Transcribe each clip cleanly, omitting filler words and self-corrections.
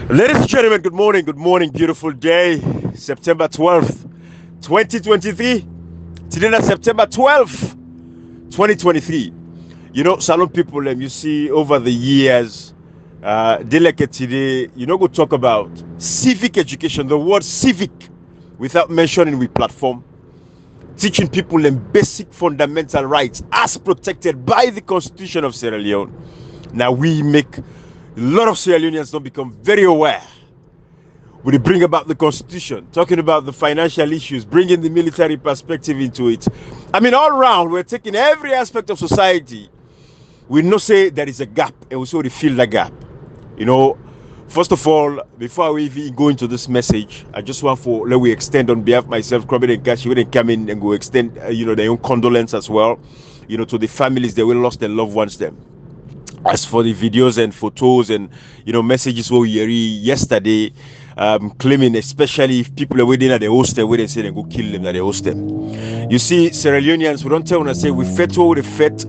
Ladies and gentlemen, good morning, beautiful day, September 12th, 2023. Today is September 12th, 2023. Salon people, you see over the years, they like it today, go talk about civic education, the word civic, without mentioning we platform, teaching people them basic fundamental rights as protected by the Constitution of Sierra Leone. Now we make a lot of Sierra Leoneans don't become very aware. We bring about the Constitution, talking about the financial issues, bringing the military perspective into it. I mean, all around, we're taking every aspect of society. We know say there is a gap, and we sort of fill that gap. First of all, before we even go into this message, I just want let me extend on behalf of myself, Krobin and Kashi, we didn't come in and go extend, their own condolence as well, to the families that will lost their loved ones them. As for the videos and photos and messages what we heard yesterday, claiming especially if people are waiting at the hostel where they say they go kill them at the hostel. You see, Sierra Leoneans, we don't tell when I say we fight what we fight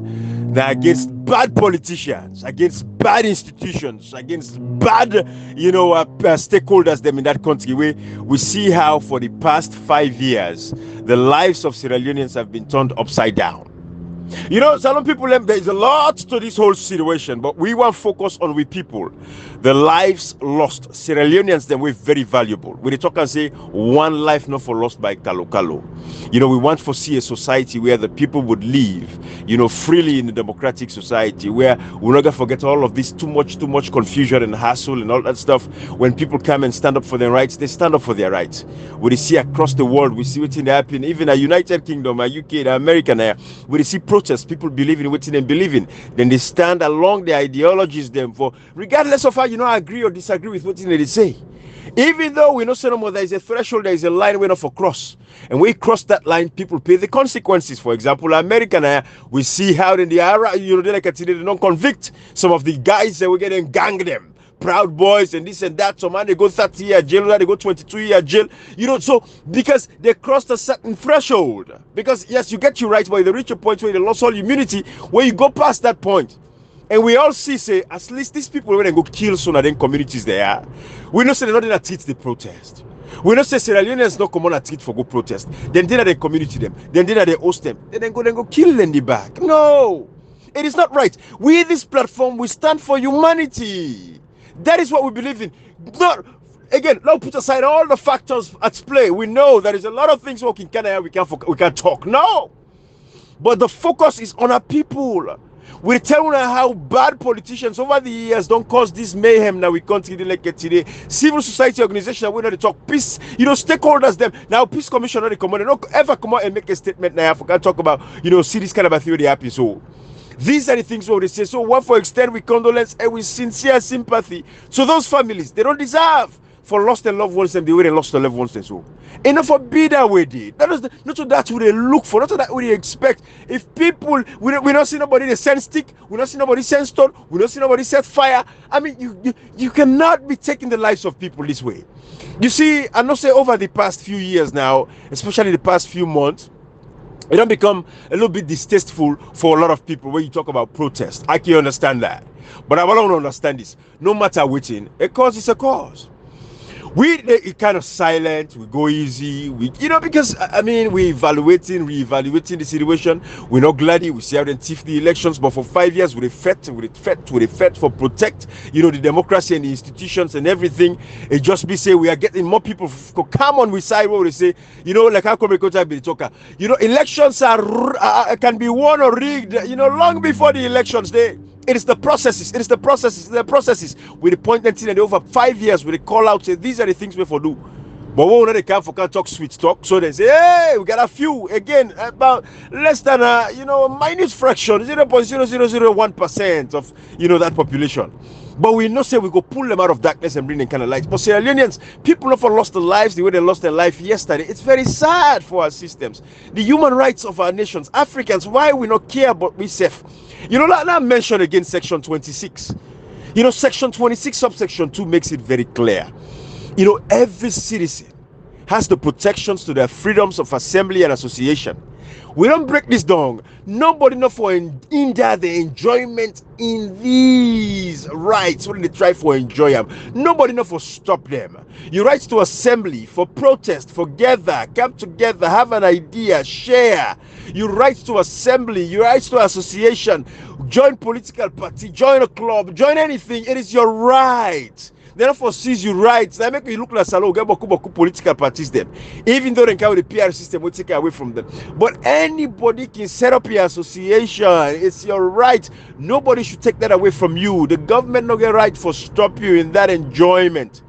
that against bad politicians, against bad institutions, against bad stakeholders them in that country. We see how for the past 5 years the lives of Sierra Leoneans have been turned upside down. Some people, there is a lot to this whole situation, but we want to focus on we people. The lives lost. Sierra Leoneans, then we're very valuable. When they talk and say, one life not for lost by Kalo Kalo. We want to see a society where the people would live, freely in a democratic society, where we're not going to forget all of this too much confusion and hassle and all that stuff. When people come and stand up for their rights, they stand up for their rights. We see across the world, we see what's happening, even a United Kingdom, a UK, America, we see protests, people believe in what they believe in. Then they stand along the ideologies them for, regardless of how agree or disagree with what they say. Even though we know no there is a threshold, there is a line we're not for cross. And we cross that line, people pay the consequences. For example, America, we see how in the era, they don't convict some of the guys that we're getting gang them. Proud Boys and this and that. Some man they go 30 year jail, they go 22 year jail. So because they crossed a certain threshold. Because yes, you get your rights, but they reach a point where they lost all immunity, where you go past that point. And we all see, say, at least these people, when they go kill some of them communities they are, we know say they're not in a teach the protest. We know say Sierra Leoneans not come on a teach for go protest. Then they community them. Then they host them. Then go kill them in the back. No, it is not right. We, this platform, we stand for humanity. That is what we believe in. Not again. Now put aside all the factors at play. We know there is a lot of things working Canada we can't talk. No, but the focus is on our people. We tell you how bad politicians over the years don't cause this mayhem now we country like today. Civil society organizations we know they talk peace, stakeholders them. Now peace commission they come on, they don't ever come out and make a statement now. I forgot to talk about, see this kind of a theory happen. So these are the things what they say. So what for extend with condolence and with sincere sympathy. So those families, they don't deserve for lost their loved ones and the way they lost their loved ones and so. Enough for be that way did. That is not that what they look for, not that what they expect. If people we don't see nobody they send stick, we don't see nobody send stone, we don't see nobody set fire. I mean you cannot be taking the lives of people this way. You see, I know say over the past few years now, especially the past few months, it don't become a little bit distasteful for a lot of people when you talk about protest. I can understand that. But I want to understand this. No matter which a cause is a cause. We kind of silent, we go easy, because we reevaluating the situation. We're not glad we see how they thief the elections, but for 5 years we fought for protect, the democracy and the institutions and everything. It just be say we are getting more people to come on with side what they say, like how come be talker. Elections can be won or rigged, long before the elections day. It is the processes. With the point that over 5 years, we call out, say, these are the things we for do. But when they can't talk sweet talk, so they say, hey, we got a few, again, about less than a, minute fraction, 0.0001% of, that population. But we know say we go pull them out of darkness and bring them kind of light. But Sierra Leoneans, people not for lost their lives the way they lost their life yesterday. It's very sad for our systems. The human rights of our nations, Africans, why we not care about we safe? Not mention again section 26. Section 26 subsection 2 makes it very clear. Every citizen has the protections to their freedoms of assembly and association. We don't break this down. Nobody know for hinder the enjoyment in these rights when they try for enjoy them. Nobody know for stop them. Your rights to assembly, for protest, for gather, come together, have an idea, share. Your rights to assembly, your rights to association, join political party, join a club, join anything. It is your right. They don't foresee you rights. They make you look like Salo, get boku political parties them. Even though they carry the PR system will take away from them. But anybody can set up your association. It's your right. Nobody should take that away from you. The government no get right for stop you in that enjoyment.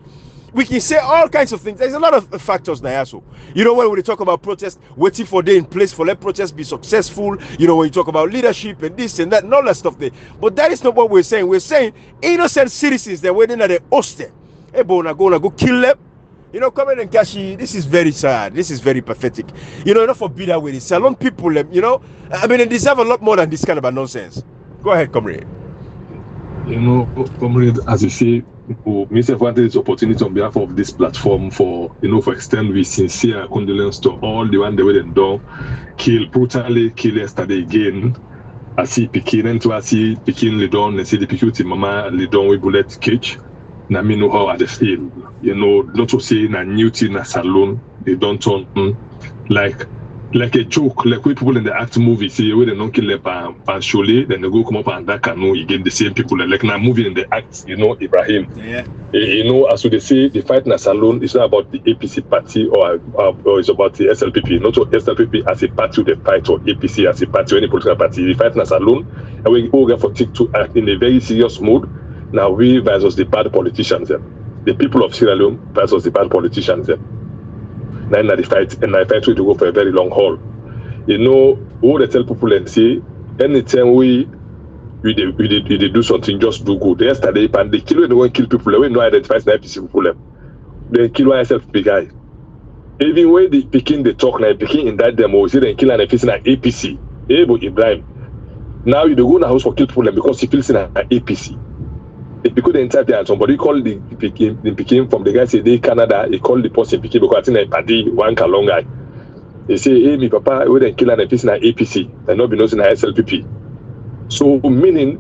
We can say all kinds of things. There's a lot of factors now. So, when we talk about protest, waiting for day in place for let protest be successful. When you talk about leadership and this and that and all that stuff there. But that is not what we're saying. We're saying innocent citizens, they're waiting at the hostel. Hey, go kill them. Come in and cash. This is very sad. This is very pathetic. Enough for be that way. Salon people, they deserve a lot more than this kind of nonsense. Go ahead, comrade. Comrade, as you say, Mr. wanted this opportunity on behalf of this platform for extend with sincere condolence to all the one they were done, brutally kill yesterday again. I see Pekin and I see Pekin Lidon and see the Pekin Mama Lidon with bullet catch. Na me know how I feel. Not to say na new thing na salon, they don't turn like a joke, like when people in the act movie see where they don't kill them and Cholet, then they go come up and that canoe again the same people like now moving in the act, Ibrahim. Yeah. As they say, the fight in a salon is not about the APC party or it's about the SLPP, not SLPP as a party they fight or APC as a party or any political party. The fight in a salon, and we all get for to act in a very serious mode. Now we versus the bad politicians, the people of Sierra Leone versus the bad politicians. Now the fight, and I fight will go for a very long haul. What they tell people and say, anytime we do something, just do good. Yesterday, and they kill when they won't kill people, they don't identify the APC people. They kill myself, big guy. Even when they picking the talk, now picking in that demo, say they kill and facing an APC. But Ibrahim. Now you go in the house for kill people because he feels in an APC. Because the entire time somebody called the Peking from the guy say they Canada, he called the person Peking because I think they party one long guy. They say, hey, me papa, we didn't kill an person in APC, and not be known in SLPP. So meaning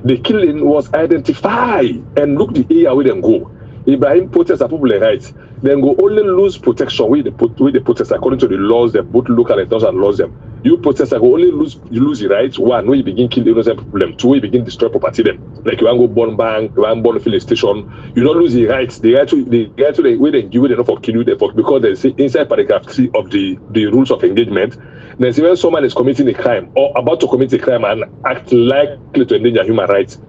the killing was identified and look the area where they go. Ibrahim protest are people rights. Then go only lose protection with the protest according to the laws that both local and international laws them. You protesters go only lose the rights. One, when you begin killing innocent people them. Two, you begin destroy property them. Like you want to go burn bank, you want to burn filling station. You don't lose the rights. The right to the way they give it enough for kill you because they say inside paragraph 3 of the rules of engagement. Then see when someone is committing a crime or about to commit a crime and act likely to endanger human rights.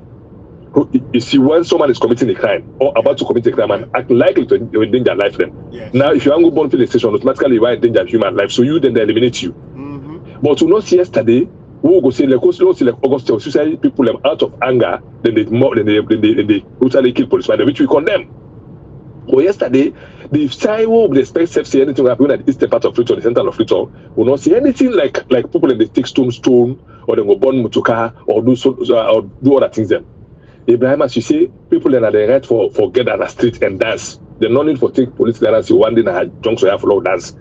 You see, when someone is committing a crime or about to commit a crime and act likely to endanger life, then now if you want to go burn filling station, automatically you want to endanger human life. So then they eliminate you. But to not see yesterday, we go say like August suicide people them out of anger, then they brutally kill policemen, which we condemn. But yesterday, the side will expect self see anything happen at the eastern part of Freetown, the center of Freetown, will not see anything like people in the take stone or they go burn mutuka or do other things them. Ibrahim, as you say, people are the right for get on the street and dance. They're not need for take police clearance. One day na junction have flow dance.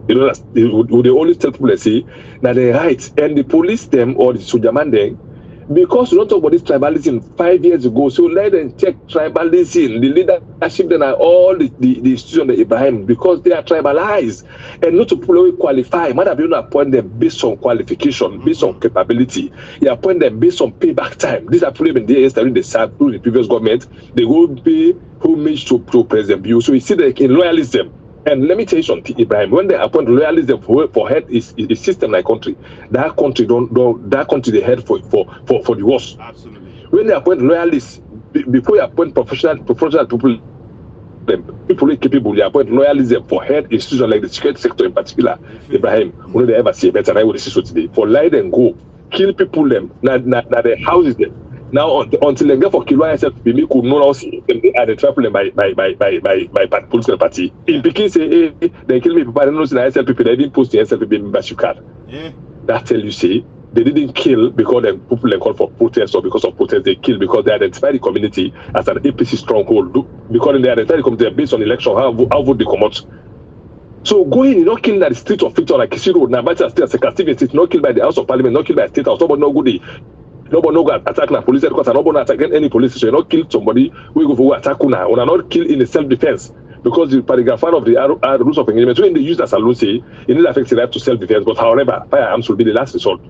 They always tell people say that they right and the police them or the soldier man them because we don't talk about this tribalism 5 years ago. So let them check tribalism. The leadership then are all the institutions of Ibrahim because they are tribalized and not to fully qualify. Man, have you not appoint them based on qualification, based on capability. You appoint them based on payback time. These are problem there yesterday they served through the previous government. They go pay homage to President Bill. So you see they can loyalism. And let me tell you something, Ibrahim. When they appoint loyalism for head is a system like country, that country they head for the worst. Absolutely. When they appoint loyalists, before you appoint professional people, people capable, you appoint loyalism for head institutions like the security sector in particular. Ibrahim, when they ever see better, and I would see so today. For lie and go, kill people them, now their houses them. Now until they get for Kilwa SLPP, we could not see them identify them by political party. In Peking say, hey, they kill me, people I don't know in the SLPP, they didn't post the SLPP membership card. Yeah. That tell you say they didn't kill because the people they call for protest or because of protest, they kill because they identify the community as an APC stronghold. Because they identify the community based on election, how vote they come out. So going, you not killed at the street of Victor, like Kisi Road, Nabacha State, Secretary State, not killed by the House of Parliament, not killed by the State House, nobody no good. Nobody no go attack na police because nobody attack any police station. You not kill somebody, we go for attack una. Una not kill in the self-defense because the paragraph 1 of the rules of engagement, when they use as a law say, it will affect the right to self-defense. But however, firearms will be the last resort.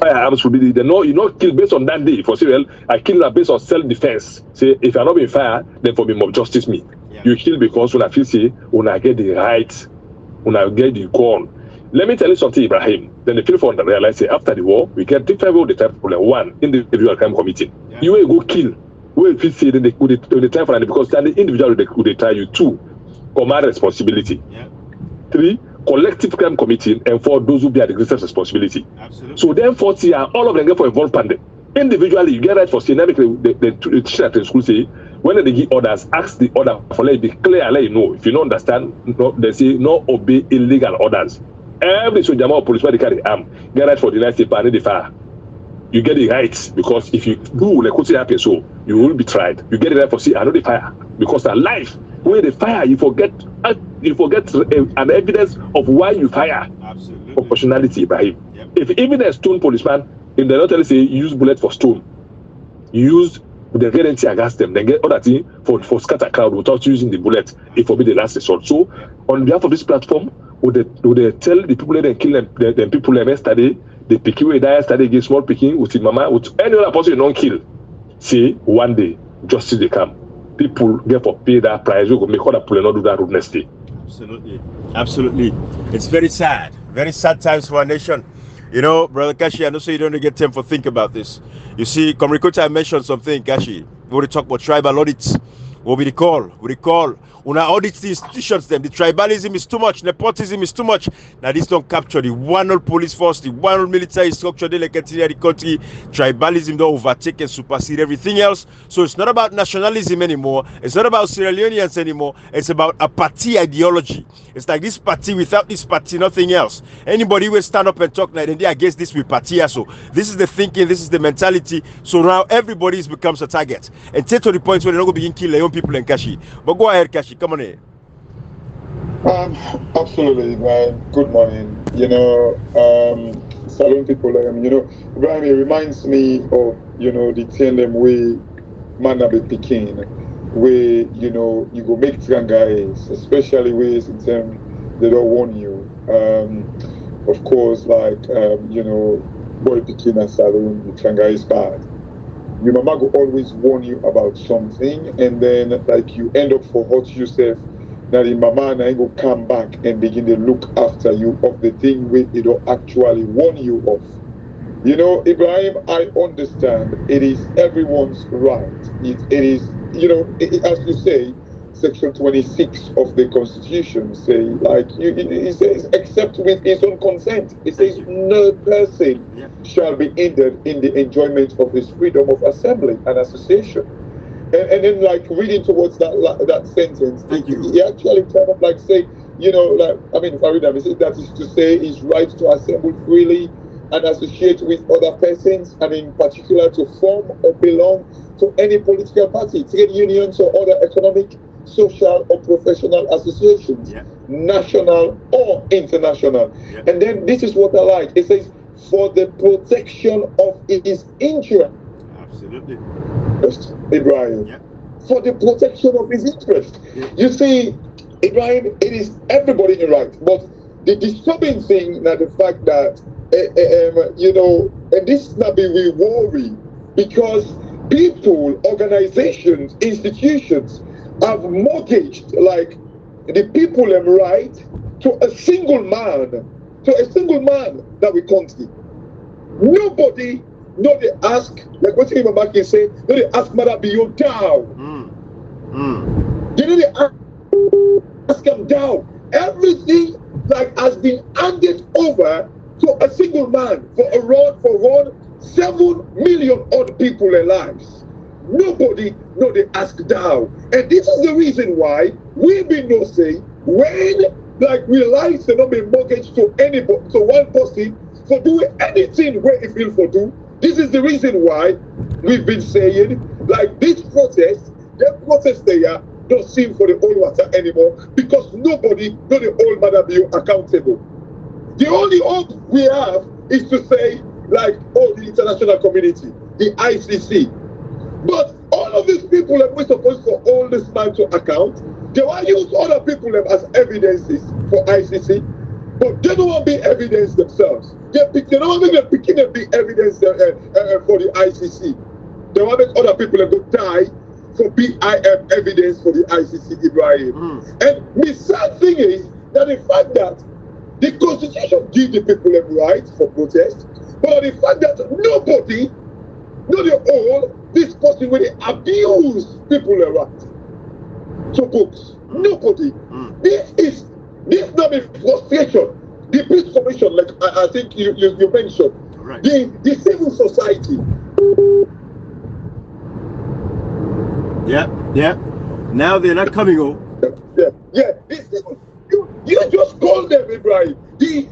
Firearms will be the no. You not kill based on that day for serial. I kill based on self-defense. Say if you are not being fired, then for me mob justice me. Yeah. You kill because when I feel say when I get the right, when I get the gun. Let me tell you something, Ibrahim. Then the people realize say after the war, we get different of the type of problem. One, individual crime committee. Yeah. You will go kill. We will say then they try for it because then the individual they try you. 2, command responsibility. Yeah. 3, collective crime committee, and 4, those who bear the greatest responsibility. Absolutely. So then 40 all of them get for involved pandemic. Individually, you get right for dynamic. The teacher at the school say when they give orders, ask the order for let it be clear, let you know. If you don't understand, no, they say no obey illegal orders. Every soldier or policeman they carry arm, get right for the night and the fire. You get it right because if you do like what happen, so you will be tried. You get it right for see another fire because the life where the fire you forget an evidence of why you fire. Absolutely. Proportionality, Ibrahim. Yep. If even a stone policeman, if they not tell you say use bullet for stone, use the guarantee against them, then get other thing for scatter crowd without using the bullet. It will be the last resort. So on behalf of this platform, would they tell the people that they kill them people them yesterday, the picking way die yesterday against small picking with his mama, with any other person you don't kill. See, one day justice they come. People get for pay that price, we go make other people not do that road next day. Absolutely. Absolutely. It's very sad times for our nation. You know, Brother Kashi, I know so you don't get time for think about this. You see, Komrikota mentioned something, Kashi. We want to talk about tribal audits. What we recall. When I audit the institutions, them the tribalism is too much, nepotism is too much. Now this don't capture the one police force, the one military structure, the country. Tribalism don't overtake and supersede everything else. So it's not about nationalism anymore. It's not about Sierra Leoneans anymore. It's about a party ideology. It's like this party without this party, nothing else. Anybody will stand up and talk like they against this with party. So this is the thinking, this is the mentality. So now everybody becomes a target. And take to the point where they're not going to begin killing their own people in Kashi. But go ahead, Kashi. Come on in. Absolutely, man. Good morning. Salon people. Ibrahim, it reminds me of the tandem way man be picking, where you go make guys, especially ways in terms they don't warn you. Of course, like boy picking and salon, the guy is bad. Your mama will always warn you about something, and then like you end up for hurt yourself. Now the mama and I go come back and begin to look after you of the thing where they don't actually warn you of. Ibrahim, I understand it is everyone's right. It is, as you say, Section 26 of the Constitution say, like, it says, except with his own consent. It says, no person shall be hindered in the enjoyment of his freedom of assembly and association. And then, like, reading towards that sentence, he actually kind of like say, if I read that, he says that is to say his right to assemble freely and associate with other persons, and in particular to form or belong to any political party, trade unions, or other economic, social, or professional associations, national or international. And then this is what I like. It says, for the protection of his interest. Absolutely. Ibrahim. For the protection of his interest. You see, Ibrahim, it is everybody right. But the disturbing thing now the fact that and this not be we worry because people, organizations, institutions have mortgaged like the people right to a single man that we country. Nobody, no they ask, like what Mama can say, no they ask mother be you down. You know they ask them down. Everything like has been handed over to a single man for around 7 million odd people their lives. Nobody no they ask down. And this is the reason why we been no say when like we lives not be mortgaged to anybody, to one person for doing anything where he feel for do. This is the reason why we've been saying like this protest, that protest there don't seem for the old water anymore because nobody got the old Madabio accountable. The only hope we have is to say, like, oh, the international community, the ICC. But all of these people that we're supposed to hold this man to account, they want to use other people as evidences for ICC, but they don't want to be evidence themselves. They don't want to make them be evidence for the ICC. They want to make other people go die for being evidence for the ICC, Ibrahim. And the sad thing is that the fact that the Constitution gives the people a right for protest, but the fact that nobody, not the whole, this person when they abuse people right to books. Nobody. This not a frustration. The Peace Commission, like I think you mentioned, right. the civil society. Yeah. Now they're not coming home. Yeah. You just call them, Ibrahim. The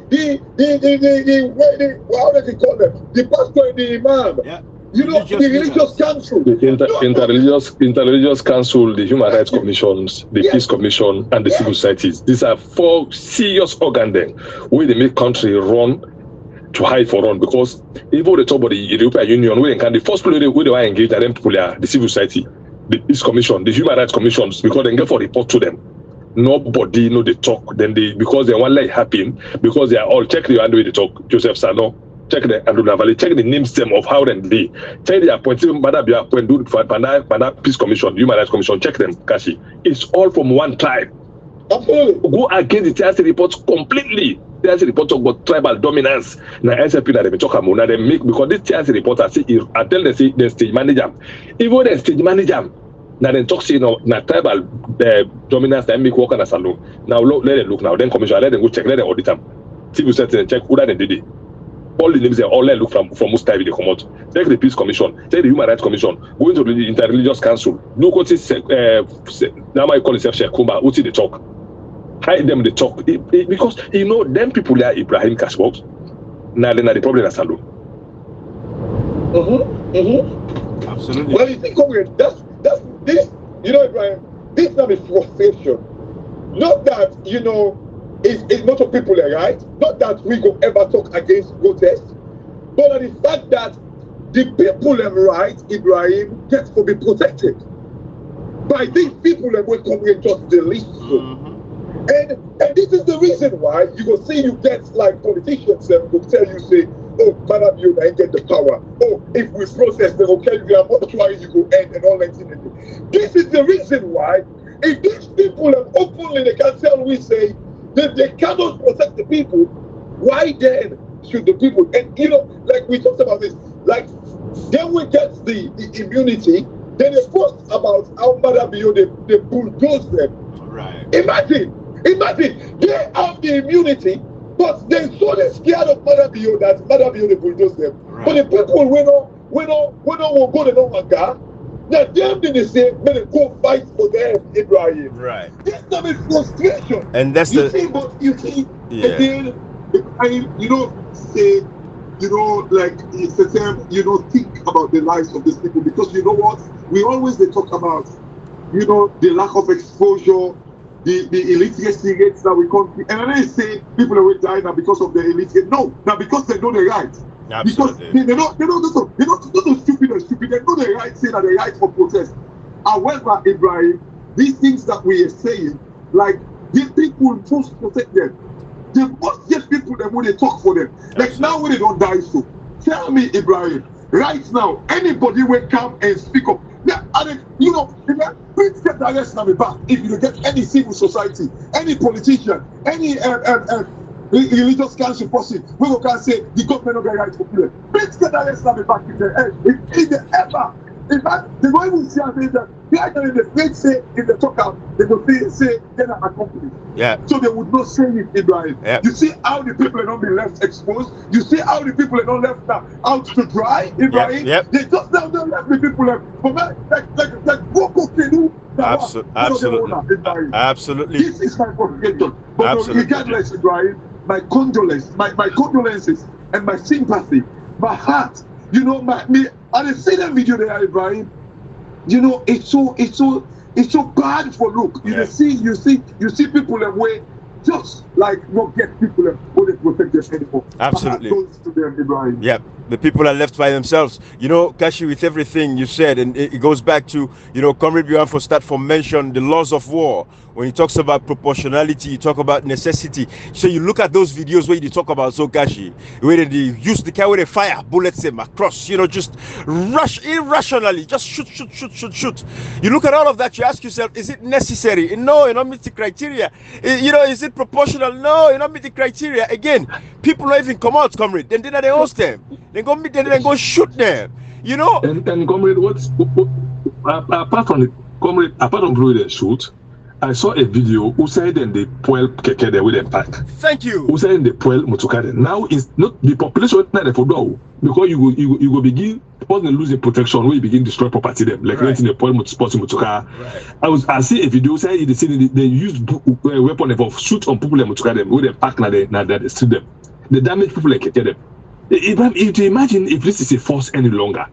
how do you call them? The pastor and the imam. Yeah. You know, the religious council. The interreligious council, the human rights commissions, the peace commission, and the civil societies. These are 4 serious organs then where they make country run to hide for run, because even the top of the European Union, where they can, the first people where they are engaged are them people are the civil society, the peace commission, the human rights commissions, because they get for report to them. Nobody know they talk, then they, because they want like happen, because they are all check the way they talk. Joseph Sano, check the Andrew Navali, check the names them of how they be, check the appointed Madabia appoint do for Panda Peace Commission, Human Rights Commission, check them, Kashi. It's all from one tribe. Absolutely. Go against the TRC reports completely. TRC report talk about tribal dominance. Now SLP that they talk about, now they make, because this TRC report I tell them say the stage manager, even the stage manager. Now then talk say now tribal dominance that make work on a salon. Now let them look now. Then commission let them go check. Let them audit them. Civil society and check who that they did it. All the names they all let look from most time they come out. Check the peace commission. Check the human rights commission. Go into the interreligious council. Look what is now I call itself Shekumba. What's the talk? Hide them the talk because you know them people there Ibrahim Cashbox. Now then the problem is salon. Absolutely. Well, you think that's this, you know, Ibrahim, this is not a frustration. Not that, you know, it's not of people, right? Not that we go ever talk against protest, but the fact that the people right, Ibrahim, gets to be protected by these people that will come and just delete them. And this is the reason why you go see you get like politicians that will tell you, say, oh, Madam, you ain't get the power. Oh, if we protest, they will tell you how much trying you go end and all that. This is the reason why, if these people have openly, they can tell we say that they cannot protect the people, why then should the people, and you know, like we talked about this, like then we get the immunity, then they post about how Madam, they bulldoze them. Right. Imagine, they have the immunity, but they're so scared of Madabio that Madabio they bulldoze them. Right. But the people we don't will go to no manga. Now them they say when they go fight for them, Ibrahim. Right. This is a frustration. And that's you see, again, Ibrahim, you know, say, you know, like it's the term, you know, think about the lives of these people, because you know what? We always they talk about, you know, the lack of exposure, the illiteracy rates that we can't, and I don't say people will die now because of the illiteracy. No, now because they know the right. Absolutely. Because they're not stupid or stupid. They know the right, say that the right for protest. However, Ibrahim, these things that we are saying, like these people must protect them. They must get people that when they talk for them. Like Absolutely. now when they don't die so. Tell me, Ibrahim, right now, anybody will come and speak up. Yeah, and you know, please get the arrest on me back. If you get any civil society, any politician, any religious council person, we can say the government of the right for people. Please get the arrest on me back if they ever. In fact, they won't even see that they are in the place say in the talk out, they will say they're not accomplished. Yeah. So they would not say it, Ibrahim. Yeah. You see how the people are not being left exposed. You see how the people are not left out to dry, Ibrahim. Yep. They just now don't left the people left. But like Boko Kenu. Absolutely. This is my frustration. But regardless, Ibrahim, my condolences and my sympathy, my heart. You know, and I see that video there, Ibrahim. You know, it's so It's so bad for look. You see people that way just like not get people that wouldn't protect them anymore. Absolutely. To them, Ibrahim. Yeah, the people are left by themselves. You know, Kashi, with everything you said, and it goes back to, you know, Comrade Biafra start from mention the laws of war. When he talks about proportionality, you talk about necessity. So you look at those videos where you talk about Kashi, where they use the car where they fire bullets them across, you know, just rush irrationally, just shoot. You look at all of that, you ask yourself, is it necessary? No, you don't meet the criteria. You know, is it proportional? No, you don't meet the criteria. Again, people don't even come out, comrade. Then they host them. They go meet them, then go shoot them. You know. And comrade, apart from the shoot, I saw a video who said then they poil keke there with a pack. Thank you. Who said they poil motoka. Now it's not the population that they for because you go begin losing protection when you begin destroy property them like renting a poil motoka. Right. I see a video saying they use weapon of shoot on people like motoka them with a pack now they street them. They damage people like keke them. If you imagine if this is a force any longer,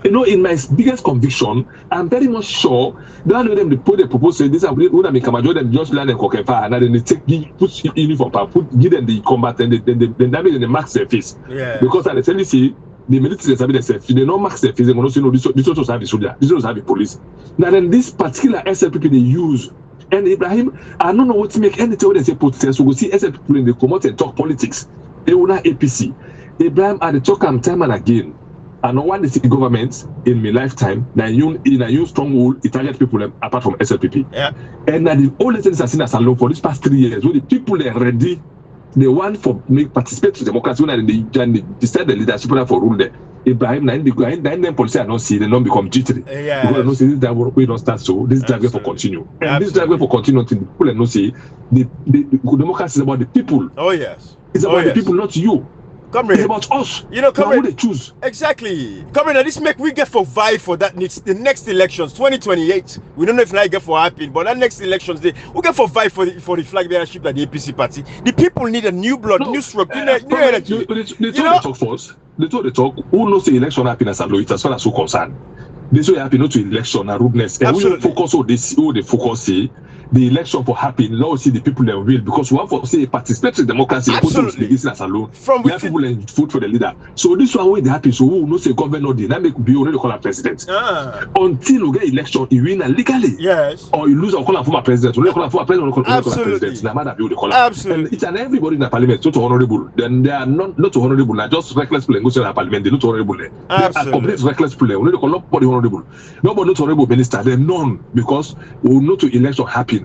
you know, in my biggest conviction, I'm very much sure that them they put the proposal. This are when I make them just land and cock fire, and then they put uniform, give them the combat, and then damage and they max their face. Yeah. Because I tell you, see, the military have themselves. If they don't max their face, they also know this also have the soldier, this also have the police. Now then, this particular SLPP they use. And Ibrahim, I don't know what to make any tell they say protest. So we see SLPP when they come out and talk politics. They will not APC. Ibrahim, I talk time and again. I know one the city government in my lifetime, in a new stronghold, it target people apart from SLPP. Yeah. And the only things I've seen as alone for these past 3 years, when the people are ready, they want for participate in democracy, when they decide the leadership for rule there. Ibrahim, then policy are not see, they don't become jittery. Yeah. Because don't see this drive we don't start so, this drive for continue. And this drive for continue until people are not see the democracy is about the people. Oh yes. It's about the people, not you. Comrade, it's about us. You know, comrade, who they choose. Exactly. Comrade, now this make we get for vie for that the next elections, 2028. We don't know if I get for happy, but that next elections we get for vie for the flag bearership at the APC party. The people need a new blood, new stroke, new energy. They talk first. They talk. Who knows the election happiness and loyalty as far as so concerned? This way happy not to election and rudeness. And we focus on this. Who they focus see. The election for happy, now see the people that will, because we want to say participatory democracy. Absolutely. Alone. We have people and vote for the leader. So this one way they happy. So who knows the governor did not make be already call a president until we get election, you win legally. Yes. Or you lose a call for a president. We call for a president. Call a president. No matter the color. Absolutely. And each and everybody in the parliament so honorable. Then they are not honorable. They're just reckless people go to the parliament. They're not honorable. They are complete reckless people. We don't call nobody honorable. Nobody not honorable minister. They're none because we know to election happen.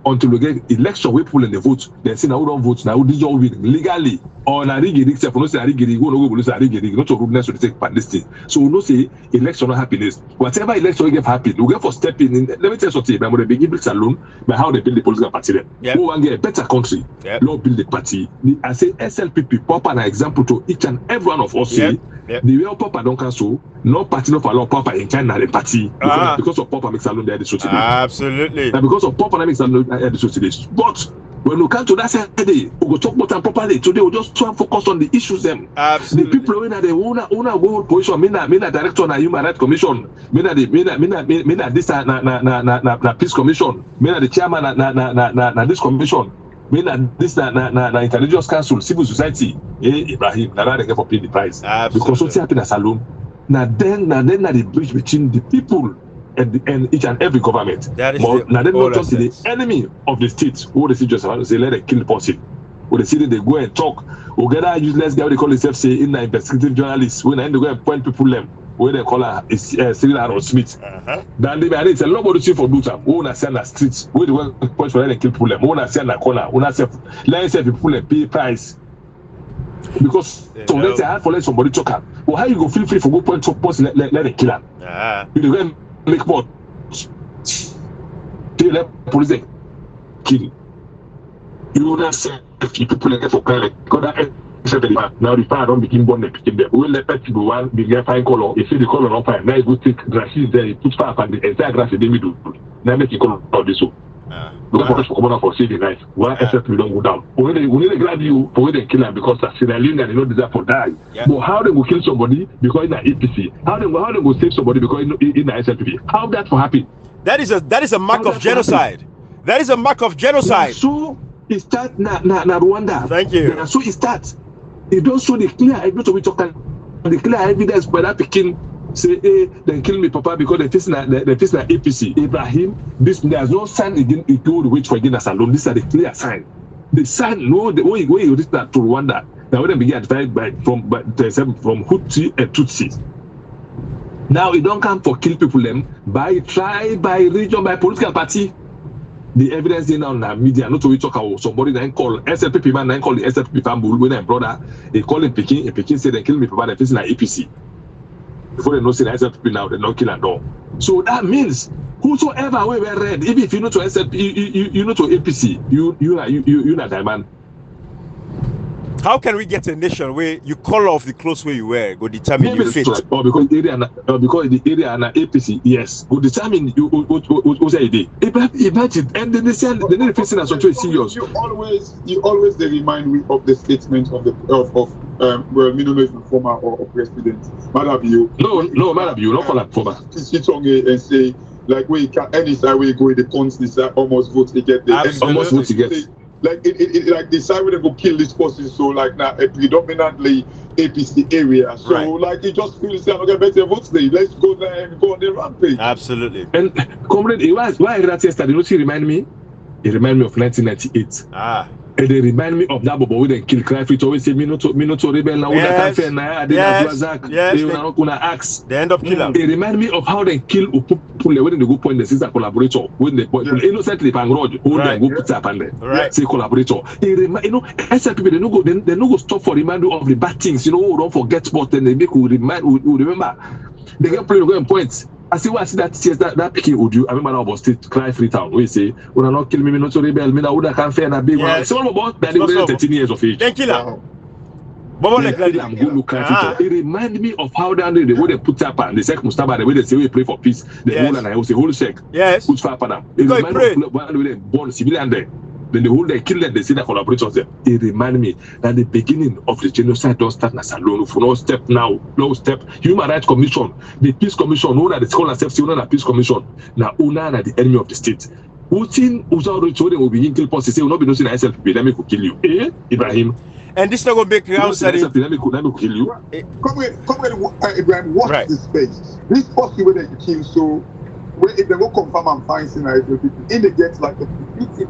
Until we get election, we pull in the vote. They say now we don't vote. Now we just win legally. Or na rigidi, except for no say rigidi, we no go lose rigidi. Not to rudeness to take part this thing. So we no say election not happiness. Whatever election we get happy, we get for stepping in. Let me tell you something. I'm going to begin build alone by how they build the political party. Then we want to get a better country. Lord build the party. I say SLPP pop an example to each and every one of us. The way Papa don't cancel. No party no follow Papa in China the party because of Papa makes alone there the society. Absolutely. And because of Papa makes alone the society. But when we come to that Saturday, we go talk about them properly. Today we just try and focus on the issues them. Absolutely. The people in the owner go position. Me na director na Human Rights Commission. Me na this na Peace Commission. Me na the chairman na this commission. Me na this na Intelligence Council, Civil Society. Ibrahim, na they get for pay the price. Because what's happening as alone. Now then the bridge between the people and each and every government. That is now then not just the enemy of the state who they see just about to say let them kill the person. Who they see that they go and talk. Who get that useless guy they call themselves say in the investigative journalists when they go and point people them where they call her Cyril Aaron Smith. Then they say nobody see for do time. Who na say na streets where they go point for let them kill people them. Who na say na corner. Who na say let them people them pay price. Because so let's say I for let somebody talk her. Well, how you go feel free for go point to post let them kill her? You go make what? They let police kill. You not say if people get for credit, because that now the fire don't begin burn the picking them. We let people one begin fine color. You see the color on fire. Now you go take grasses there, you put fire and the entire grass in the middle. Now make it color of this. Because for come out for saving life. Why except we don't go down. We need to grab you for they kill them because that's Sierra Leone and they don't deserve to die. But how they will kill somebody because in an APC? How they go save somebody because in the SLPP? How that for happen? That is a mark of genocide. That is a mark of genocide. So it starts na Rwanda. Thank you. So it starts. It don't show the clear evidence we talk and the clear evidence by that Pekin say, hey, then kill me, Papa, because the face na APC. Ibrahim, there's no sign again. It go the way for again as alone. These are the clear sign. The sign, no, the way you reach that to Rwanda. Now when they begin divided from Hutu and Tutsi. Now it don't come for kill people them by tribe, by region, by political party. The evidence they now in the media, not to talk about somebody that call SLPP man, then call the SLPP family when I'm brother, they call him Pekin say they kill me, Papa, they face like APC. Before they know say the SLPP now, they not kill at all. So that means whosoever we were red, even if you know to SLP, you know to APC, you not that man. How can we get a nation where you call off the clothes where you wear go determine your fate? Or because the area and APC, yes, go determine who's a day. Imagine, and then they say the facing as something serious. You always they remind me of the statement of well, me don't know if the former or president, Madabio. No, Madabio, not call that former. Sit on and say like where you can any side where you go, the cons this side almost votes to get the almost votes to get. Like it like decide where they go kill this person, so like now a predominantly APC area. So right. Like it just feels like okay, better votes there. Let's go there and go on the rampage. Absolutely. And comrade, why that yesterday? You know, he remind me? It remind me of 1998. And they remind me of that Bobo with the kill cry fit always say Minuto rebel now yes. They end up killing. They remind me of how they kill Upule when they go point the sister collaborator when they point innocently Pangrod who they go put up and there say collaborator. They remind SLPP they no go stop for remind you of the bad things, don't forget what then they make you remember. They get play go and point. I see that Pekin would do. I remember about state cry Freetown. We say, "When not kill me, not to rebel. Me now can't fair na big one." So about that they were 13 years of age. Then kill her. It reminds me of how down the way they put up and the Sheikh Mustafa, the way they say we pray for peace. The whole and I was the whole Sheikh. Yes. Put fire them. It reminds me of when they born civilian there. Then the whole they kill them. They see the collaborators there. It reminds me that the beginning of the genocide don't start as alone. For no step now, no step. Human Rights Commission, the Peace Commission, who are the scholar themselves, who are the Peace Commission. Now, who are the enemy of the state. Putin, who's already told them will begin kill policy. Say, will not be noticing SLPP. Let me kill you. Ibrahim. And this not going to make rounds. Let me kill you. Come Ibrahim, watch this space. This policy where they kill so. If they go confirm and find SLPP, in the gets like a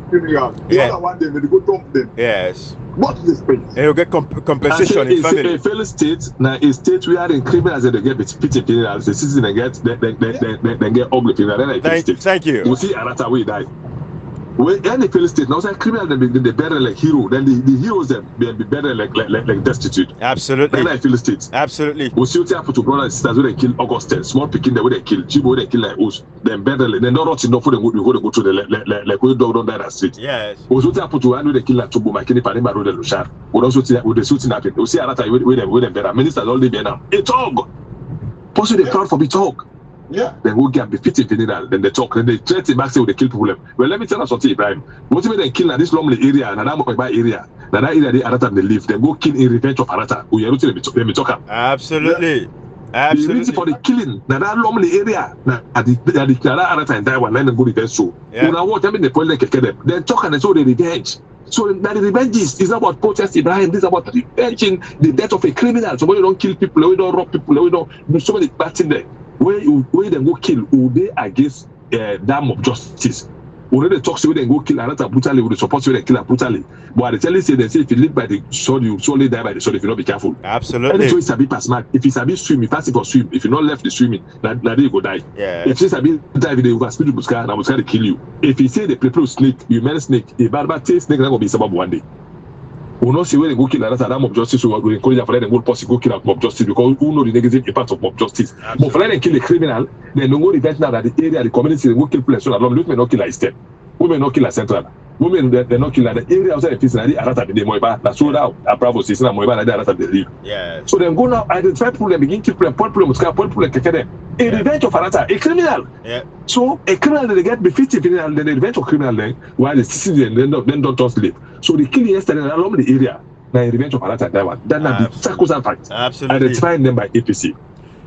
criminal. The other one, they go dump them. Yes. Watch this space. They will get compensation in family. A failed state, now a state we are in criminals that they get pity criminals, the citizens they get ugly criminals. Thank you. We see Arata we die. When any failed state, now say criminal they better like hero, then the heroes them be better like destitute. Absolutely. Then I failed states. Absolutely. We see what happen to brothers and sisters when they kill Augustine, small picking the way they kill, Chibo they kill like us, then better then not enough for them go to the like we dog down that street. Yes. We see what happen to when they kill like Tubu Makini Panema Road and Lushar. We also see with the shooting happen. We see Arata with them better. Ministers all they be now. A talk. Possibly they proud for be talk. Yeah. Then we'll get defeated criminal. Then they talk. Then they threaten back say they kill people. Well, let me tell us something, Ibrahim. What if they kill in this lonely area and that area? That area they Arata they live. Then go kill in revenge of Arata. We are not let me talk. Absolutely. Yeah. Absolutely. The for the killing. That lonely area. At the Arata and Taiwan. Then go revenge show. You know what? I mean, they point like them. Then talk and they show the revenge. So that the revenge is not about protest, Ibrahim. This is about revenging the death of a criminal. So when you don't kill people, we don't rob people, we don't do so many bad things there. Where they go kill, who they against dam of justice. When they talk, so they go kill Arata brutally, with the support so they kill her brutally. But they tell you, they say if you live by the sword, you surely die by the sword if you not be careful. Absolutely. And so it's a bit past mark. If it's a bit swim, if pass it for swim, if you not left the swimming, that day you go die. Yeah. If it's a bit dive, they over speed to Buska, and Buska they kill you. If you say they prepare snake, you man snake, a barber taste snake, that will be sabab one day. We not see where they go kill Arata dam of justice, so we encourage for them to go kill a mob justice because who know the negative impact of mob justice. Absolutely. But for them to kill a criminal, then no go revenge now that the area, the community, they go kill place. So alone, look, may not kill a step. Women not kill a central. Women they not kill the area outside the peace and the Arata the Moiba. That's so now. A Bravo system Moiba and the Arata they live. Yeah. So then go now identify people and begin kill them. Point problem with point problem keke them. A revenge of Arata, a criminal. Yeah. So a criminal they get defeated criminal, then the revenge of criminal then while the citizen then don't just live. So the killing yesterday along the area. Now revenge of Arata that one. That now the circles and facts. Absolutely. Identifying them by APC.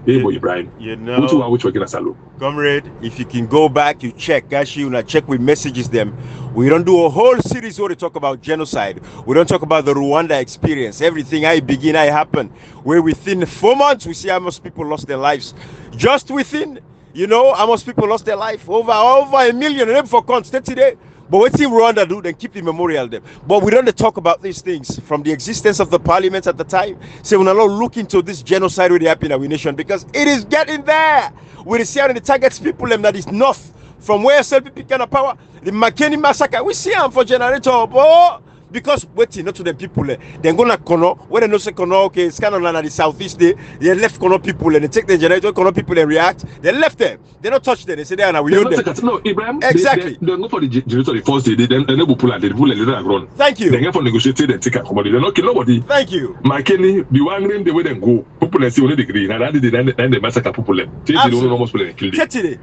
Ibrahim. You know, which working as alone. Comrade, if you can go back, you check. Gashi, when I check with messages them. We don't do a whole series where we talk about genocide. We don't talk about the Rwanda experience. Everything I begin, I happen. Where within 4 months, we see how much people lost their lives. Just within, how much people lost their life. Over 1 million. And for constant today. But what team Rwanda do, then keep the memorial there. But we don't talk about these things from the existence of the parliament at the time. So we're not look into this genocide with the happen in our nation because it is getting there. We see how the targets people them that is north from where SLPP kind of power. The McKinney massacre, we see them for generator. Oh, because waiting not to the people then gonna Kono, where they know say Kono, okay, it's kind of like the southeast they left Kono people and they take the generator, Kono people and react, they left them, they don't touch them, they say they are now we own them. No, Ibrahim, exactly. They go for the generator the first day, then they go pull and they pull and they don't run. Thank you. They get for negotiating and take a commodity. They're not kill nobody. Thank you. McKinney, the one ring the way they go, people see only the green, and then they massacre people. They don't almost pull and kill them.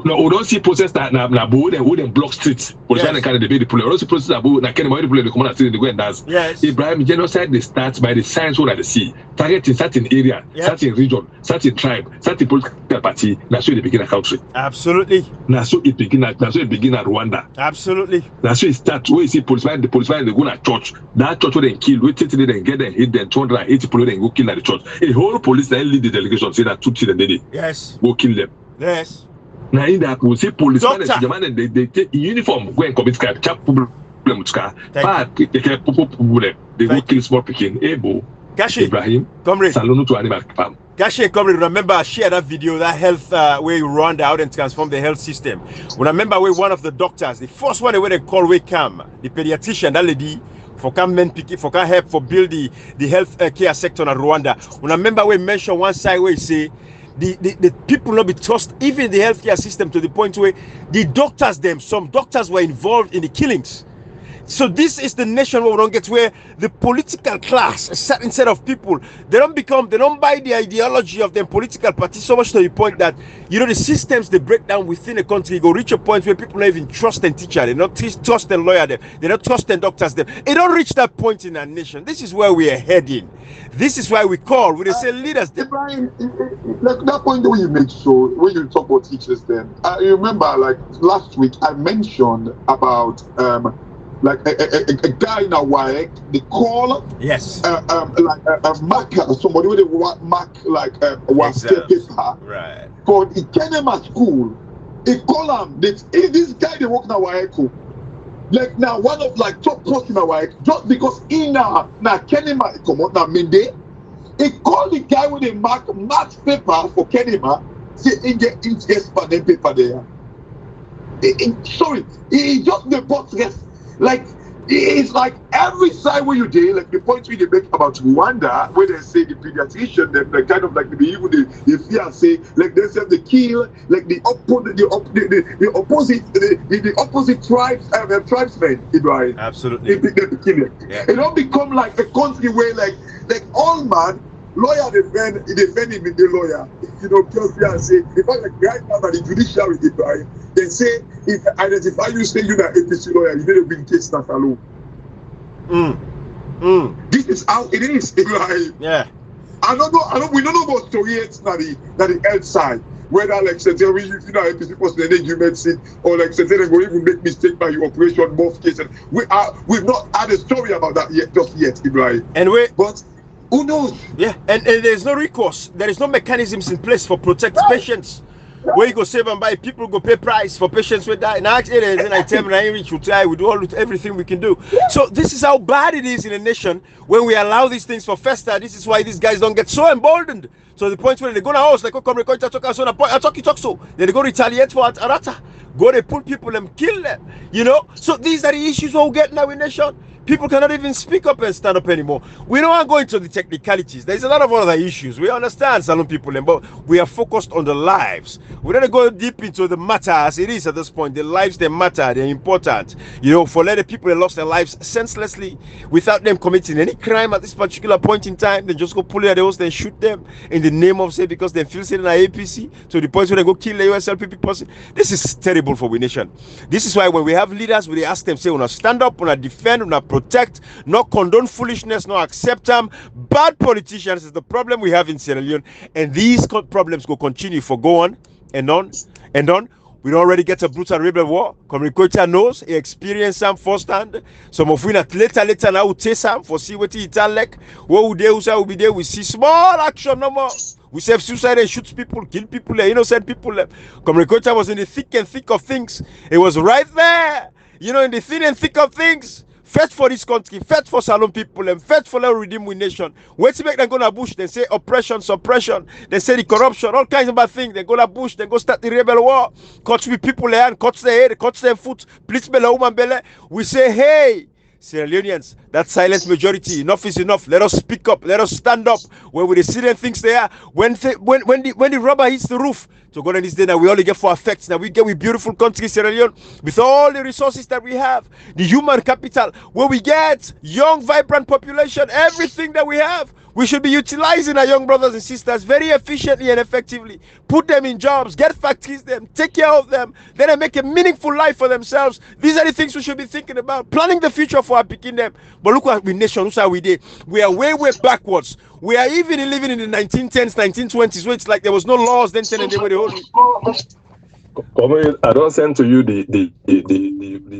No, we don't see process that na board and would block streets. Police and kind of debate the police. We don't see process that board na can the police come and see the go and dance. Yes. Ibrahim, genocide they start by the signs what they see. Targeting certain area, certain region, certain tribe, certain political party. That's where they begin a country. Absolutely. That's so it begin at Rwanda. Absolutely. That's where it starts. Where you see policemen, the policemen they go to church. That church where they kill, wait till they get them, hit them, 280 people then go kill at the church. A whole police then lead the delegation say that 2 children they yes. Go kill them. Yes. Now in that we see policemen and they take uniform go and commit crime. Chap problem with car. But they can problem. They go kill small picking. Ebo. Gashi. Ibrahim. Comrade. Salonu to animal farm. Gashi and Comrade, remember I shared that video, that health where you run out and transform the health system. When I remember where one of the doctors, the first one where they call we come, the pediatrician, that lady, for come men pick for can help for build the health care sector in Rwanda. When I remember we mentioned one side where you say the people not be trust even the healthcare system to the point where the doctors some doctors were involved in the killings. So this is the nation where we don't get where the political class, a certain set of people, they don't buy the ideology of them political parties so much to the point that, the systems they break down within a country go reach a point where people don't even trust and teacher, they don't trust and lawyer them, they don't trust and doctors them. It don't reach that point in our nation. This is where we are heading. This is why we say leaders. Brian, like that point that you make, so when you talk about teachers then, I remember like last week I mentioned about like a guy in Hawaii, they call like a marker, somebody with a mark like was paper right for the Kenema school. They call him this guy they work in Hawaii. Like now one of like top posts in Hawaii just because in na Kenema come out now Mende. He call the guy with a mark paper for Kenema. Say he get the paper there. Sorry, he just the portrait. Like it's like every side where you did, like the point we make about Rwanda, where they say the pediatrician, them like kind of like even the fiance, like they say the kill, like the opposite tribesmen, Ibrahim. Absolutely. They kill it. Yeah. It don't become like a country where like all man. Lawyer defend him with the lawyer. Just say in fact like right now that the judiciary Ibrahim, they say if identify you say you're an APC lawyer, you need to bring case that alone. This is how it is, Ibrahim. Yeah. We don't know about stories that the health side. Whether like say APC person then you medicine or like say they go even make mistake by your operation both cases. We've not had a story about that yet, Ibrahim. But who knows? Yeah, and there's no recourse. There is no mechanisms in place for protect patients. Where you go save and buy, people go pay price for patients who die. Now, I tell me, we try, we do everything we can do. So this is how bad it is in a nation when we allow these things for fester. This is why these guys don't get so emboldened. So the point where they go to house, they go come record talk so then they go retaliate for Arata. Go they pull people and kill them. So these are the issues we'll get now in nation. People cannot even speak up and stand up anymore. We don't want to go into the technicalities. There's a lot of other issues. We understand Salon people, but we are focused on the lives. We don't go deep into the matter as it is at this point. The lives, they matter. They're important. For the people that lost their lives senselessly without them committing any crime at this particular point in time, they just go pull their house and shoot them in the name of, say, because they feel in an APC to the point where they go kill the USLPP person. This is terrible for we nation. This is why when we have leaders, we ask them, say, we stand up, we defend, we protect, not condone foolishness, not accept them. Bad politicians is the problem we have in Sierra Leone, and these problems will continue for go on and on and on. We already get a brutal rebel war. Communicator knows, he experienced some firsthand. Some of we not later now will taste some for see what he tell like. What would they will be there? We see small action no more. We say suicide and shoots people, kill people, innocent people. Communicator was in the thick of things. It was right there, in the thin and thick of things. Fight for this country, fight for Salon people, and fight for the redeem we nation. Wait to make them go to bush, they say oppression, suppression, they say the corruption, all kinds of bad things. They go to bush, they go start the rebel war, cut with people hand, cut their head, cut their foot, please belly, woman belly. We say, hey, Sierra Leoneans, that silent majority, enough is enough. Let us speak up, let us stand up. When we see them things there, when the rubber hits the roof, to go on this day now, we only get for effects. Now we get with beautiful country Sierra Leone, with all the resources that we have, the human capital, where we get young, vibrant population, everything that we have. We should be utilizing our young brothers and sisters very efficiently and effectively. Put them in jobs, get factories them, take care of them, then they make a meaningful life for themselves. These are the things we should be thinking about, planning the future for our picking them. But look at the nation, look how we did. We are way backwards. We are even living in the 1910s, 1920s, where it's like there was no laws then and they were the whole. I don't send to you the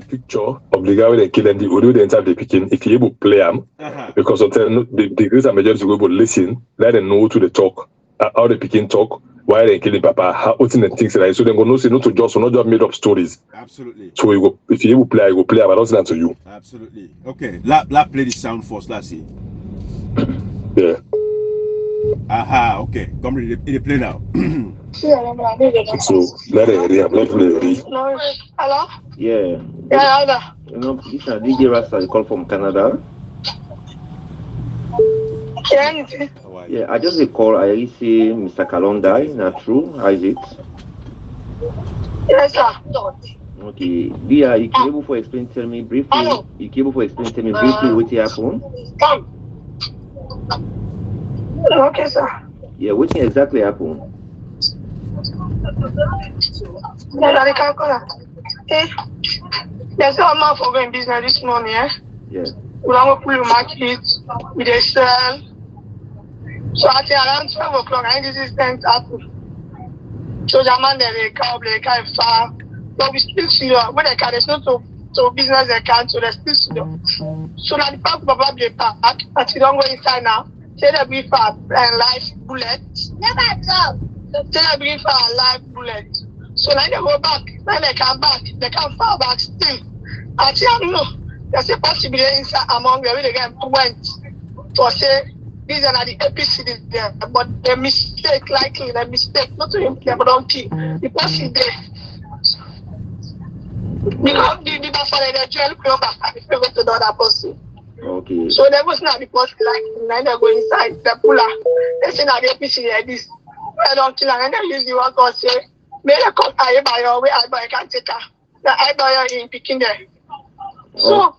picture of the guy with the kill and the audio the entire the picking. If you able to play them, because of the greater majority will able to listen, let them know to the talk, how the picking talk, why they killing Papa, how what's the things like so they go no say no to just not just made up stories. Absolutely. So you go if you able to play, I go play. I don't send to you. Absolutely. Okay. Let play the sound first. Let's see. Yeah. Aha. Okay. Come ready. It play now. So let it play. Hello? Yeah. Yeah, This is DJ Rasta. You call from Canada. Yeah, I just recall I see Mr. Kalon die. Not true. How is it? yes, sir. Okay. Dia, you can able to explain tell me briefly. You can able to explain tell me briefly what happened. Okay, sir. Yeah, what exactly happened? There's a man for going business this morning, eh? Yeah. We don't pull the market, we dey sell. So at around 12 o'clock, I think this is 10 happen. So the man they car far, but we still see you. When they car, there's no to business they can, so they still see you. So now the park probably park, but you don't go inside now. Say they bring for live bullet. Never stop. Say they bring for live bullet. So now they go back, when they come back, they come far back still. I don't know. There's a possibility inside among them, they get went for say these are the APC there, but the mistake, likely the mistake, not to implement, but don't kill. The person there. Because the person they jail come back and they go to the other person. Okay. So there was not the person like now they go inside the puller. They say now the APC like this. I don't kill and then they use the one called say, may they come I buy your way, I buy can't take her. The I buy in picking there. So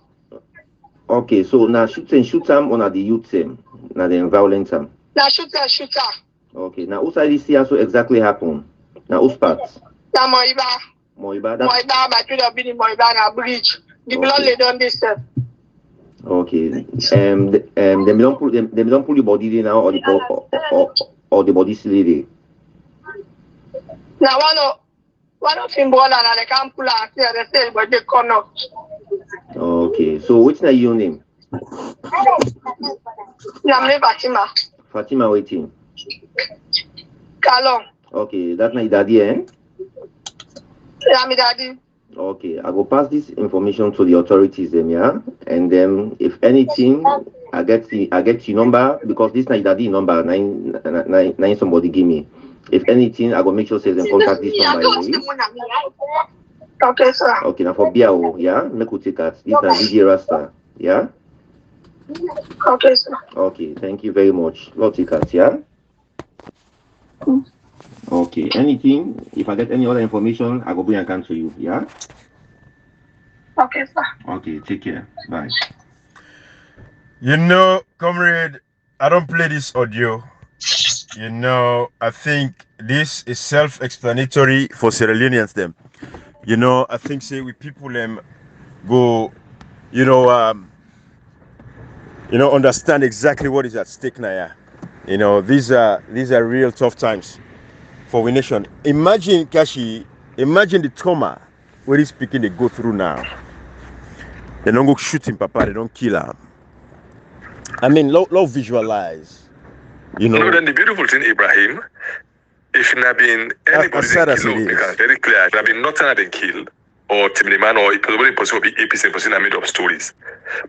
okay, so now shoot them on the youth team, now the violent team. now shoot her. Okay, now who side this also exactly happen? Now who's part? Now Moiba, my children be in Moiba na bridge. The blood lay down this step. Okay. They don't pull the body there now or the body still there. Now one of him born and they can't pull out here, they say, but they cannot. Okay, so what's your name? I'm name Fatima. Fatima waiting. Kalon. Okay, that's my daddy, eh? Yeah, my daddy. Okay, I will pass this information to the authorities, them, yeah. And then, if anything, I get your number because this is daddy number nine somebody give me. If anything, I will make sure say them contact this number. Okay, sir. Okay, now for Biao, yeah, make we take that. This is DJ Rasta, yeah. Okay, sir. Okay, thank you very much. Lord take that, yeah. Okay, anything, if I get any other information, I will bring a can to you, yeah? Okay, sir. Okay, take care. Bye. Comrade, I don't play this audio. I think this is self-explanatory for Sierra Leoneans them. I think say we people go, understand exactly what is at stake now. These are real tough times for we nation. Imagine Kashi, imagine the trauma where these speaking they go through now. They don't go shoot him, papa. They don't kill him. I mean, love visualize. Then the beautiful thing, Ibrahim, if it had been anybody that killed, because very clear, if it had been nothing had been killed, or Timniman, or it was possible to be APC person made up stories.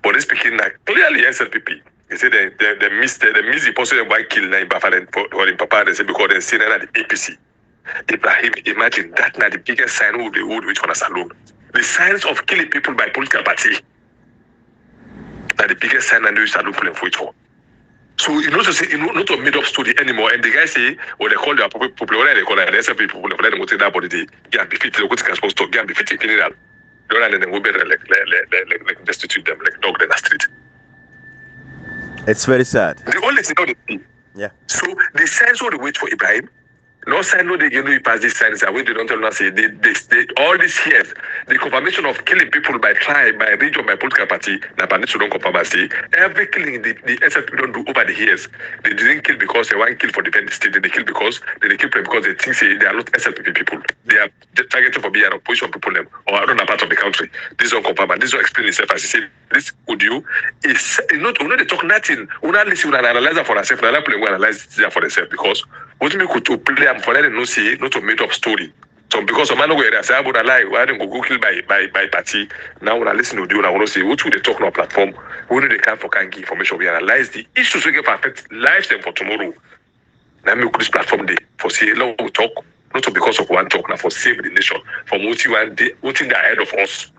But this speaking clearly SLPP. They say they missed the person by killing in Bafalen for in Papa, they say because they say that the APC. Ibrahim, imagine that now the biggest sign of the wood which one is alone. The signs of killing people by political party. Now the biggest sign and which alone for which one. So to say not a made up story anymore. And the guys say when they call their people, they call their SLP people, they call them that body they can be fit, they go to supposed to can be fit in that. And then we better like destitute them like dog in the street. It's very sad. The only thing they see. Yeah. So the signs all the wait for Ibrahim. No sign no they pass these signs and we don't tell us say they all these years the confirmation of killing people by tribe, by region, by political party, don't confirm say every killing the SLP don't do over the years. They didn't kill because they want to kill for defend the state, they kill because they kill because they think say they are not SLPP people. They are targeted for being an opposition people them or another part of the country. This don't confirm and this don't explain itself as you say this audio is not they talk nothing. We not listen and analyze for ourselves, another people will analyze it for themselves because what we could to play and for them no say not to make up story. So because some man go there say about a lie, why don't go kill by party. Now when I listen to you, I want to say what would they talk on our platform? When they can give information, we analyze the issues we can affect lives them for tomorrow. Now make this platform day for say long we talk, not because of one talk, now for save the nation from what you want what in the ahead of us.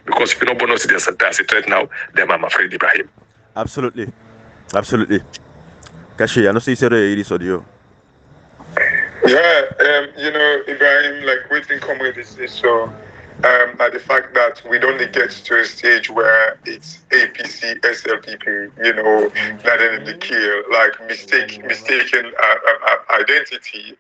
Because if you don't bonus there's a threat now, then I'm afraid Ibrahim. Absolutely. Kashi, I know say it is audio. Yeah, Ibrahim, like waiting come with this issue, the fact that we don't get to a stage where it's APC, SLPP, not in the kill, like mistaken identity,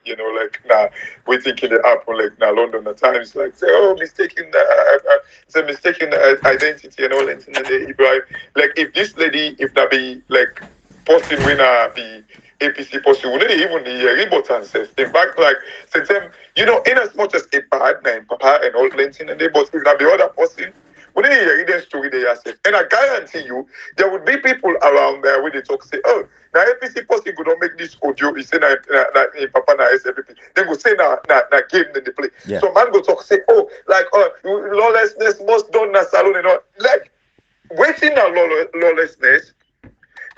we thinking it happen like now London at times, like say, oh, mistaken, it's a mistaken identity and all that in the Ibrahim. Like if this lady, if that be like posting winner be APC person, we don't even the rebut ancestors. In fact, like since them, in as much as a bad name, papa and all Lentin and they, but if that the other person, we didn't hear the story they are saying. And I guarantee you, there would be people around there where they talk say, oh, now APC person could not make this audio. He say na papa na SLPP. Then go say na game in the play. Yeah. So man go talk say, oh, like lawlessness must done na salon and all. Like waiting na lawlessness,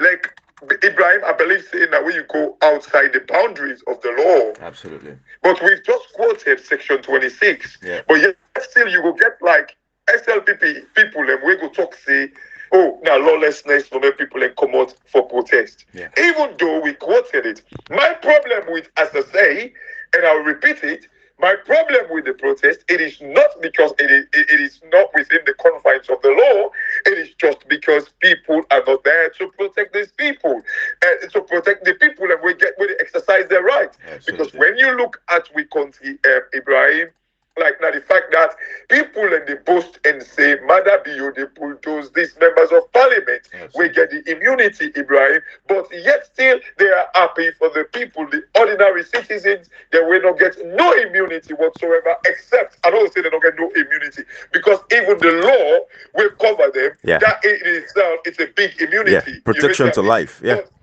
like. Ibrahim, I believe saying that when you go outside the boundaries of the law. Absolutely. But we've just quoted section 26. Yeah. But yet still you will get like SLPP people and we go talk say, oh, now lawlessness no make people and come out for protest. Yeah. Even though we quoted it. My problem with, as I say, and I'll repeat it, my problem with the protest, it is not because it is not within the confines of the law. It is just because people are not there to protect these people, and to protect the people, and we exercise their rights. Absolutely. Because when you look at we country, Ibrahim, like now the fact that people and they boast and say, Mother Bio, they bulldoze these members of parliament, we get the immunity, Ibrahim, but yet still they are happy for the people, the ordinary citizens, they will not get no immunity whatsoever, except, I don't say they don't get no immunity, because even the law will cover them, that in itself, it's a big immunity. Yeah. Protection to life,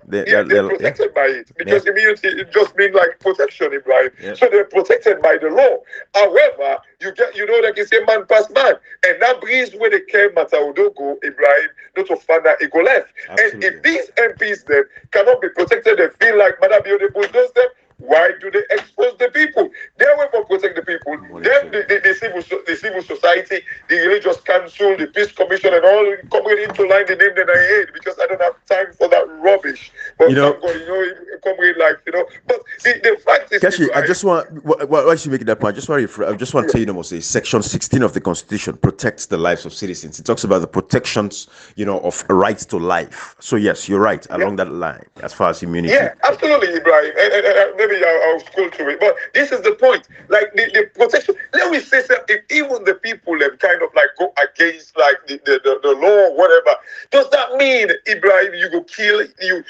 they're protected by it, because immunity, it just means like protection, Ibrahim. Yeah. So they're protected by the law. However, like you say, man pass man, and that breeze where they came at Audogo, Ibrahim, not to find that it go left. Absolutely. And if these MPs then cannot be protected, they feel like Madam Bio, they bulldoze them. Why do they expose the people? They are to protect the people. Then the civil society, the religious council, the peace commission, and all coming into line the name that I hate because I don't have time for that rubbish. But comrade life, But the fact is, Kashi, I just want, why should you make that point? I just want to tell you, say Section 16 of the Constitution protects the lives of citizens. It talks about the protections, of rights to life. So yes, you're right along that line as far as immunity. Yeah, absolutely, Ibrahim. And maybe I'll scroll through it, but this is the point. Like the protection. Let me say something. If even the people that kind of like go against like the law or whatever, does that mean, Ibrahim, you go kill you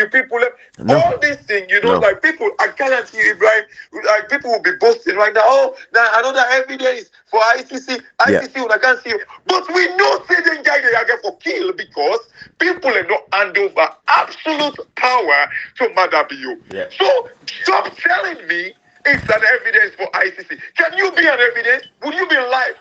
people? No. All these things, No. like people. I guarantee you, Ibrahim, like people will be boasting right now. Oh, now another evidence for ICC. ICC, I can't see you. But we know certain guy they are going for kill because people have not hand over absolute power to Madabio. Yeah. So stop telling me it's an evidence for ICC. Can you be an evidence? Would you be like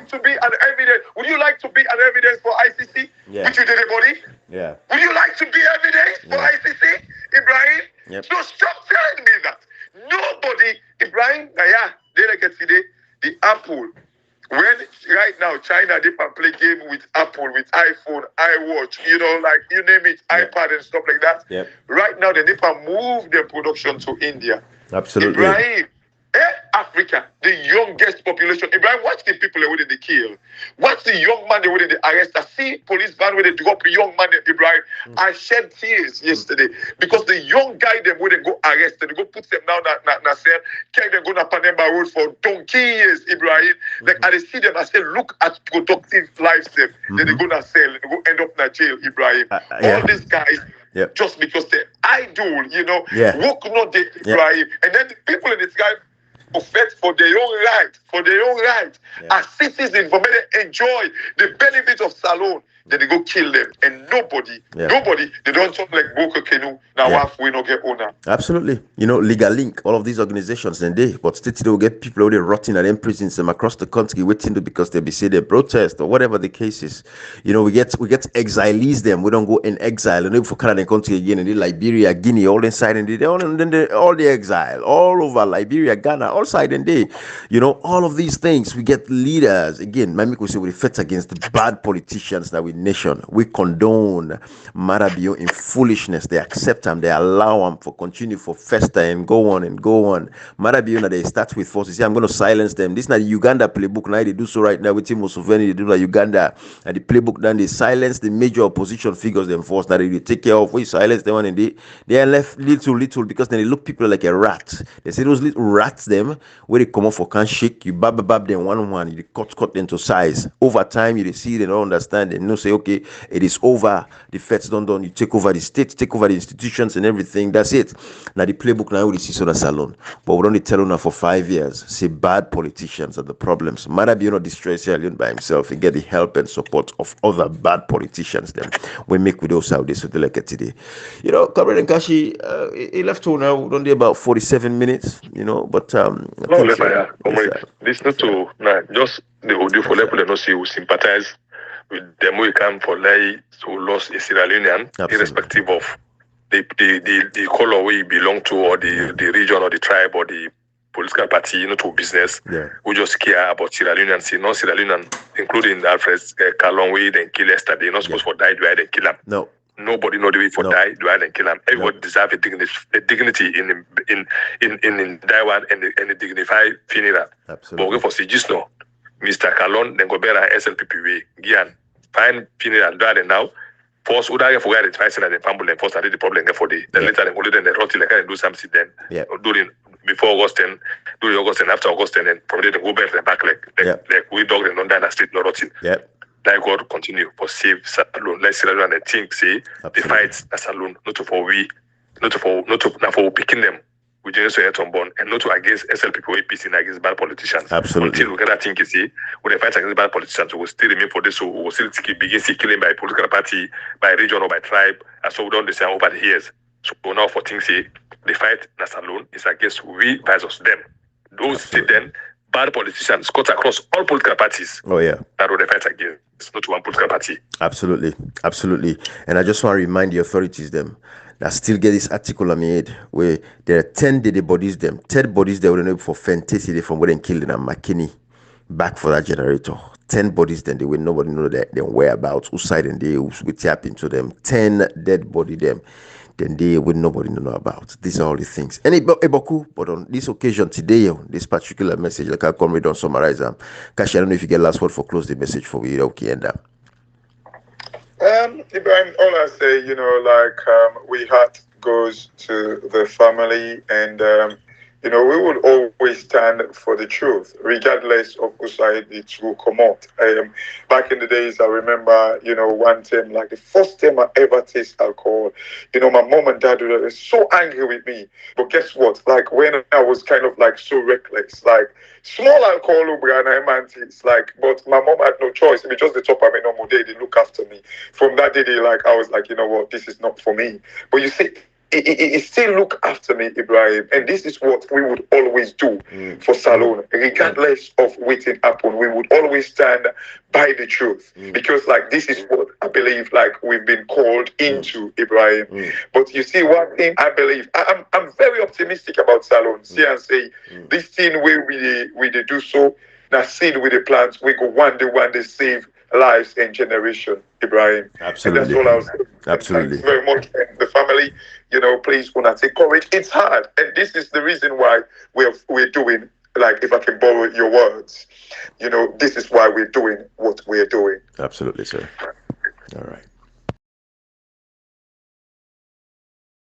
to be an evidence? Would you like to be an evidence for ICC? Yeah. Which you did, anybody? Yeah. Would you like to be evidence for ICC, Ibrahim? Yep. So stop telling me that. Nobody, Ibrahim, they like it today. The Apple. When right now China they can play game with Apple, with iPhone, iWatch, like you name it, iPad and stuff like that. Yep. Right now they can move their production to India. Absolutely. Ibrahim, Africa, the youngest population. Ibrahim, watch the people where they kill. Watch the young man where they arrest. I see police van where they drop a young man, Ibrahim. I shed tears yesterday because the young guy them where they go arrest, they go put them down na cell, carry them go na Panama Road for donkey years, Ibrahim. Like I see them, I say, look at productive lives them. Then they go na cell, they go end up na jail, Ibrahim. All these guys. Yep. Just because they're idle, Yeah. work not they, Ibrahim. And then the people in the sky fight for their own right, as citizens, for me to enjoy the benefits of Salon. Then they go kill them, and nobody, they don't talk like Boko Kenu. Now we no get owner. Absolutely. Legal Link, all of these organizations, then but still they will get people already rotting at them prisons across the country waiting because they be say they protest or whatever the case is. We get exilees them. We don't go in exile and for Canada country again and Liberia, Guinea, all inside and all the exile, all over Liberia, Ghana, all side and day. All of these things. We get leaders again. Mami we say we fight against the bad politicians that we nation. We condone Marabio in foolishness. They accept them, they allow them for continue for fester and go on. Marabio now they start with forces. I'm going to silence them. This is not the Uganda playbook. Now they do so right now with Tim Museveni. They do like Uganda and the playbook. Then they silence the major opposition figures. Them force now they take care of. We silence them and they are left little because then they look people like a rat. They say those little rats them where they come off for can shake you bab them one you cut them to size. Over time you see they don't understand and no say okay it is over, the feds done, you take over the states, take over the institutions and everything, that's it. Now the playbook now we see on a salon, but we don't tell her for 5 years say bad politicians are the problems. Marabi not destroy Sierra Leone by himself and get the help and support of other bad politicians then we make with those out there so they like it today. Comrade and Kashi he left home now only about 47 minutes but this not to just the audio for people that not see who sympathize with them we come for like who lost a Sierra Leonean, irrespective of the color we belong to or the region or the tribe or the political party, to business. Yeah. We just care about Sierra Leonean, see non-Sierra Leonean, including Alfred Kalon, we then kill yesterday. Not supposed to die, do I then kill him? No. Nobody know the way for die, do I then kill him? Everybody deserve a dignity in die one and a dignified funeral. Absolutely. But we for see just no. Mr. Kalon, then go better SLPP way. Gian, fine funeral, do I now? Force would I forget it, and the pamble and force I did the problem for the later and then the rotty like I do something then. Yeah. During before August and during August and after August and then from there go back and back like we dog and non down the street no rotting. Yeah. Like God continue for save Salon. Let's see and think say the fights as Salon, not for picking them. We just say on born and not to against SLP APC and against bad politicians. Absolutely. Until we cannot think you see when they fight against bad politicians, we will still remain for this, so we will still begin killing by political party, by region or by tribe, and so we don't understand over the years. So now for things say the fight as alone is against we versus them. Those see then bad politicians cut across all political parties. Oh yeah. That will the fight against. It's not one political party. Absolutely. And I just want to remind the authorities them that still get this article I made where there are 10 dead bodies them. 10 bodies they were for fantasy from where they killed in McKinney back for that generator. 10 bodies then they will nobody know their whereabouts, whose side and they we tap into them. 10 dead body them. then they would nobody know about. These are all the things. And Eboku, but on this occasion today, this particular message, like I come don't summarize them. Kashi, I don't know if you get last word for close the message for me. Okay, and Ibrahim, all I say, we heart goes to the family, and we will always stand for the truth, regardless of who side it will come out. Back in the days, I remember, one time, like the first time I ever taste alcohol, my mom and dad were so angry with me. But guess what? Like when I was kind of like so reckless, like small alcohol, but my mom had no choice. It was just the top of my normal day. They look after me. From that day, I was like, you know what, this is not for me. But you see, it still look after me, Ibrahim. And this is what we would always do for Salon. Regardless of what happen, we would always stand by the truth. Because like this is what I believe like we've been called into, Ibrahim. But you see, one thing I believe, I'm very optimistic about Salon. See and say, this thing where we do so, now seed with the plants, we go one day save lives and generation, Ibrahim. Absolutely. And that's all I was saying. Absolutely. Thanks very much. And the family, please, when I take courage, it's hard. And this is the reason why we're doing, like, if I can borrow your words, this is why we're doing what we're doing. Absolutely, sir. All right.